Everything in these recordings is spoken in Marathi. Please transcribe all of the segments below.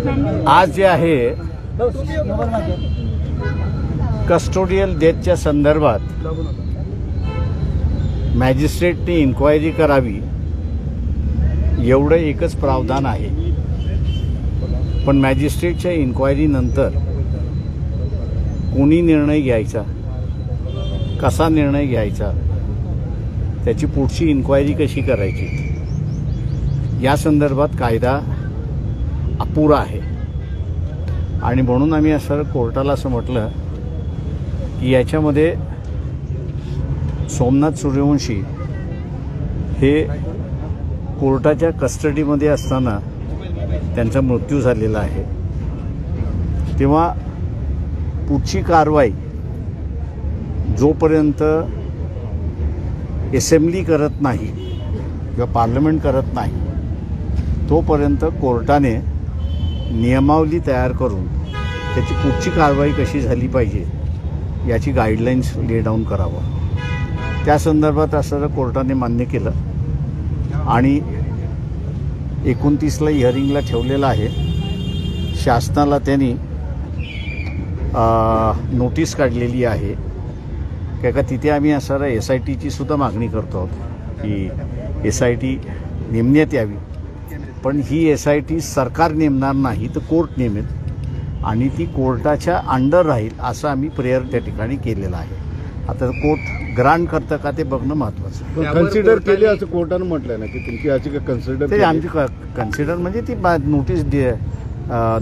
आज जे आहे कस्टोडियल डेथच्या संदर्भात मॅजिस्ट्रेटने इन्क्वायरी करावी एवढं एकच प्रावधान आहे. पण मॅजिस्ट्रेटच्या इन्क्वायरीनंतर कोणी निर्णय घ्यायचा, कसा निर्णय घ्यायचा, त्याची पुढची इन्क्वायरी कशी करायची, या संदर्भात कायदा अपुरा आहे. आणि म्हणून आम्ही असं कोर्टाला असं म्हटलं की याच्यामध्ये सोमनाथ सूर्यवंशी हे कोर्टाच्या कस्टडीमध्ये असताना त्यांचा मृत्यू झालेला आहे. तेव्हा पुढची कारवाई जोपर्यंत असेंब्ली करत नाही किंवा पार्लमेंट करत नाही तोपर्यंत कोर्टाने नियमावली तयार करून त्याची पुढची कारवाई कशी झाली पाहिजे याची गाईडलाईन्स ले डाऊन करावं. त्या संदर्भात असं कोर्टाने मान्य केलं आणि 29ला हिअरिंगला ठेवलेलं आहे. शासनाला त्यांनी नोटीस काढलेली आहे का तिथे आम्ही असं SITची सुद्धा मागणी करतो आहोत की SIT नेमण्यात यावी. पण ही SIT सरकार नेमणार नाही तर कोर्ट नेमेल आणि ती कोर्टाच्या अंडर राहील असं आम्ही प्रेयर त्या ठिकाणी केलेलं आहे. आता कोर्ट ग्रांट करतं का ते बघणं महत्त्वाचं. कन्सिडर केले असं कोर्टानं म्हटलं ना की तुमची याची कन्सिडर ते आमची कन्सिडर म्हणजे ती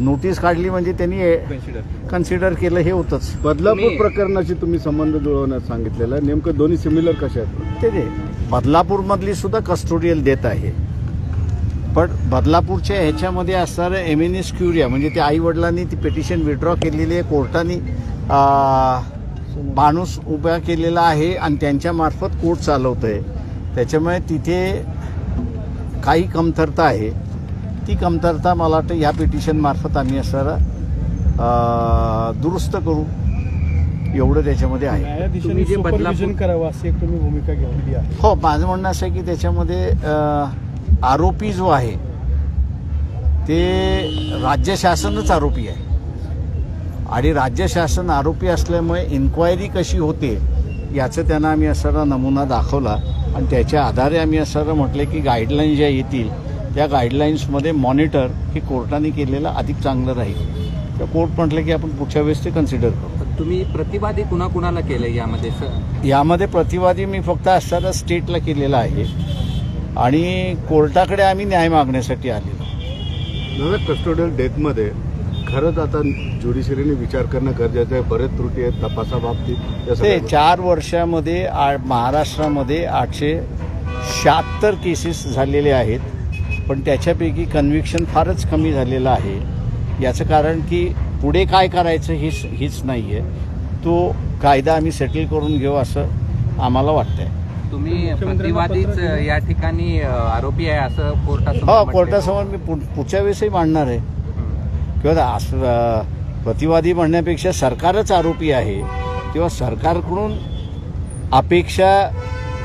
नोटीस काढली म्हणजे त्यांनी कन्सिडर केलं हे होतंच. बदलापूर प्रकरणाशी तुम्ही संबंध जुळवण्यात सांगितलेलं आहे. नेमकं दोन्ही सिमिलर कशा आहेत? ते बदलापूरमधली सुद्धा कस्टोडियल डेथ आहे. पण बदलापूरच्या ह्याच्यामध्ये असणारं एमिनिस क्युरिया म्हणजे त्या आई वडिलांनी ती पिटिशन विड्रॉ केलेली आहे. कोर्टाने माणूस उभा केलेला आहे आणि त्यांच्यामार्फत कोर्ट चालवतोय. त्याच्यामुळे तिथे काही कमतरता आहे. ती कमतरता मला वाटतं या पिटिशनमार्फत आम्ही असणारा दुरुस्त करू एवढं त्याच्यामध्ये आहे. तुम्ही जे बदलापूर करावं अशी एक तुम्ही भूमिका घेतली आहे. हो, माझं म्हणणं असं आहे की त्याच्यामध्ये आरोपी जो आहे ते राज्य शासनच आरोपी आहे आणि राज्य शासन आरोपी असल्यामुळे इन्क्वायरी कशी होते याचं त्यांना आम्ही असा नमुना दाखवला आणि त्याच्या आधारे आम्ही असं म्हटलं की गाईडलाईन ज्या येतील त्या गाईडलाईन्समध्ये मॉनिटर हे कोर्टाने केलेलं अधिक चांगलं राहील. तर कोर्ट म्हटलं की आपण पुढच्या वेळेस ते कन्सिडर करू. तुम्ही प्रतिवादी कुणाकुणाला केलं यामध्ये? यामध्ये प्रतिवादी मी फक्त असताना स्टेटला केलेला आहे आणि कोर्टाकडे आम्ही न्याय मागण्यासाठी आलेलो. कस्टोडियल डेथमध्ये खरंच आता ज्युडिशरीने विचार करणं गरजेचं आहे. बरेच त्रुटी आहेत तपासाबाबतीत. ते 4 वर्षामध्ये महाराष्ट्रामध्ये 876 केसेस झालेले आहेत. पण त्याच्यापैकी कन्व्हिक्शन फारच कमी झालेलं आहे. याचं कारण की पुढे काय करायचं हीच नाही आहे. तो कायदा आम्ही सेटल करून घेऊ असं आम्हाला वाटतंय. तुम्ही प्रतिवादीच या ठिकाणी आरोपी आहे असं कोर्टासमोर? हो, कोर्टासमोर मी पुढच्या वेळेसही मांडणार आहे. किंवा प्रतिवादी म्हणण्यापेक्षा सरकारच आरोपी आहे किंवा सरकारकडून अपेक्षा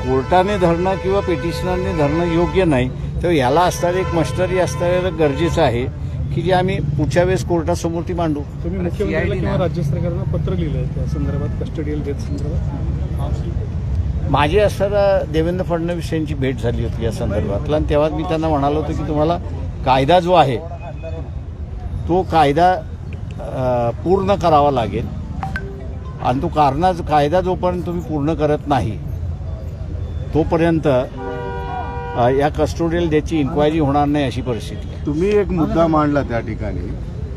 कोर्टाने धरणं किंवा पिटिशनरने धरणं योग्य नाही. तर याला असणारं एक मस्टरी असणारं गरजेचं आहे की जे आम्ही पुढच्या वेळेस कोर्टासमोर ती मांडू. तुम्ही मुख्यमंत्र्यांना किंवा राज्य सरकारला पत्र लिहिलं आहे त्या संदर्भात, कस्टडियल डेथ संदर्भात? माझी असणारा देवेंद्र फडणवीस यांची भेट झाली होती या संदर्भातला आणि तेव्हा मी त्यांना म्हणालो होतो की तुम्हाला कायदा जो आहे तो कायदा पूर्ण करावा लागेल आणि तो कायदा जोपर्यंत तुम्ही पूर्ण करत नाही तोपर्यंत या कस्टोडियल डेथची इन्क्वायरी होणार नाही अशी परिस्थिती आहे. तुम्ही एक मुद्दा मांडला त्या ठिकाणी,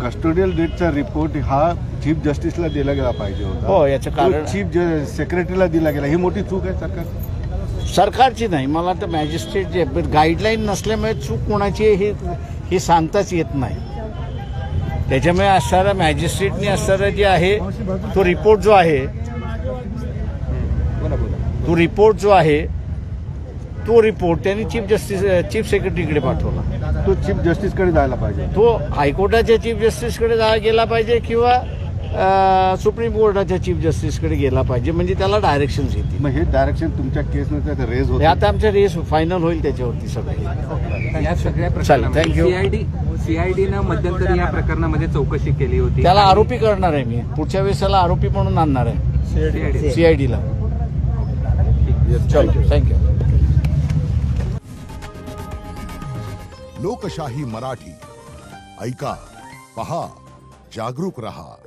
कस्टोडियल डेथचा रिपोर्ट हा चीफ जस्टिसला दिला गेला पाहिजे होता. हो, याचं कारण चीफ सेक्रेटरीला दिला गेला. ही मोठी चूक आहे सरकारची नाही. मला तर मॅजिस्ट्रेट जे गाईडलाईन नसल्यामुळे चूक कोणाची हे सांगताच येत नाही. त्याच्यामुळे असणारा मॅजिस्ट्रेटने असणारा जे आहे तो रिपोर्ट जो आहे तो रिपोर्ट त्यांनी चीफ सेक्रेटरीकडे पाठवला. तो चीफ जस्टिसकडे जायला पाहिजे. तो हायकोर्टाच्या चीफ जस्टिसकडे गेला पाहिजे किंवा सुप्रीम कोर्टाच्या चीफ जस्टिसकडे गेला पाहिजे. म्हणजे त्याला डायरेक्शन्स येतील. मग हे डायरेक्शन तुमच्या केसमध्ये रेज होते. आता आमचा रेस फायनल होईल त्याच्यावरती सगळं. या सगळ्या चालेल, थँक्यू. सीआयडीनं मध्यंतरी या प्रकरणामध्ये चौकशी केली होती. त्याला आरोपी करणार आहे मी. पुढच्या वेळेस त्याला आरोपी म्हणून आणणार आहे CID. सीआयडीला. चलो, थँक्यू. लोकशाही मराठी ऐका, पहा, जागरूक रहा.